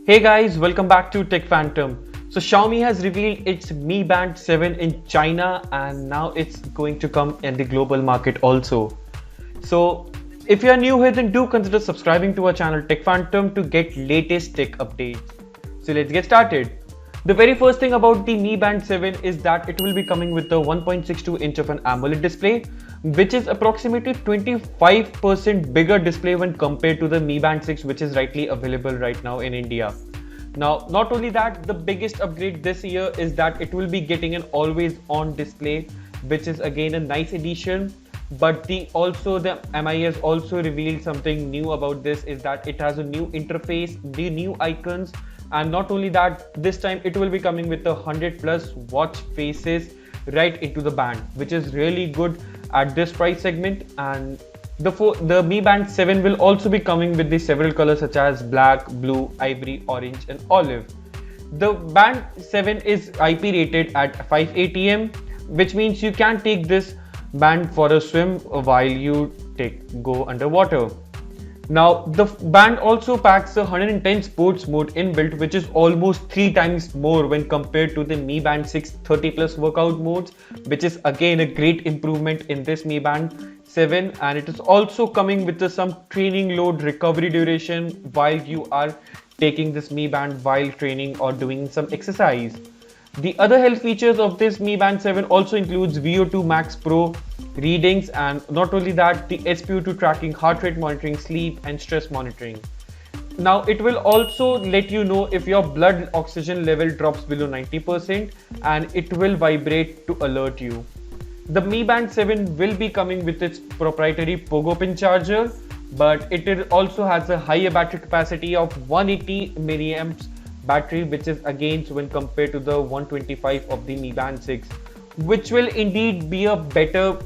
Hey guys, welcome back to Tech Phantom. So Xiaomi has revealed its Mi Band 7 in China and now it's going to come in the global market also. So if you are new here, then do consider subscribing to our channel Tech Phantom to get latest tech updates. So let's get started. The very first thing about the Mi Band 7 is that it will be coming with a 1.62 inch of an AMOLED display, which is approximately 25% bigger display when compared to the Mi Band 6, which is rightly available right now in India. Now, not only that, the biggest upgrade this year is that it will be getting an always on display, which is again a nice addition. But the MI has also revealed something new about this, is that it has a new interface, the new icons, and not only that, this time it will be coming with 100 plus watch faces right into the band, which is really good at this price segment. And the Mi Band 7 will also be coming with the several colors such as black, blue, ivory, orange and olive. The Band 7 is IP rated at 5 ATM, which means you can take this band for a swim while you go underwater. Now the band also packs a 110 sports mode inbuilt, which is almost 3 times more when compared to the Mi Band 6 30 plus workout modes, which is again a great improvement in this Mi Band 7. And it is also coming with some training load recovery duration while you are taking this Mi Band while training or doing some exercise. The other health features of this Mi Band 7 also includes VO2 Max Pro readings, and not only that, the SpO2 tracking, heart rate monitoring, sleep and stress monitoring. Now it will also let you know if your blood oxygen level drops below 90%, and it will vibrate to alert you. The Mi Band 7 will be coming with its proprietary POCO pin charger, but it also has a higher battery capacity of 180 milliamps battery, which is again when compared to the 125 of the Mi Band 6, which will indeed be a better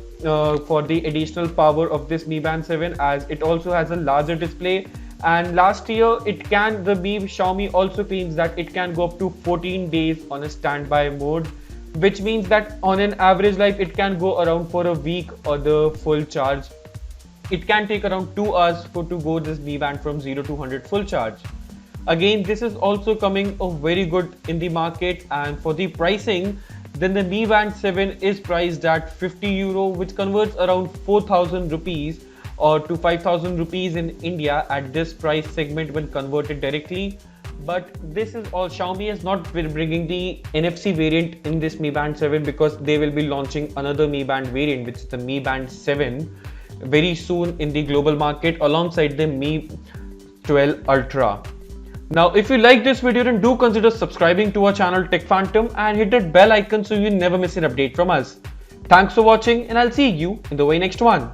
for the additional power of this Mi Band 7, as it also has a larger display. And last year Xiaomi also claims that it can go up to 14 days on a standby mode, which means that on an average life it can go around for a week or the full charge. It can take around 2 hours to go this Mi Band from 0 to 100 full charge. Again, this is also coming very good in the market, and for the pricing, then the Mi Band 7 is priced at €50, which converts around 4,000 rupees or to 5,000 rupees in India at this price segment when converted directly. But this is all. Xiaomi has not been bringing the NFC variant in this Mi Band 7 because they will be launching another Mi Band variant, which is the Mi Band 7, very soon in the global market alongside the Mi 12 Ultra. Now, if you like this video, then do consider subscribing to our channel Tech Phantom and hit that bell icon so you never miss an update from us. Thanks for watching, and I'll see you in the very next one.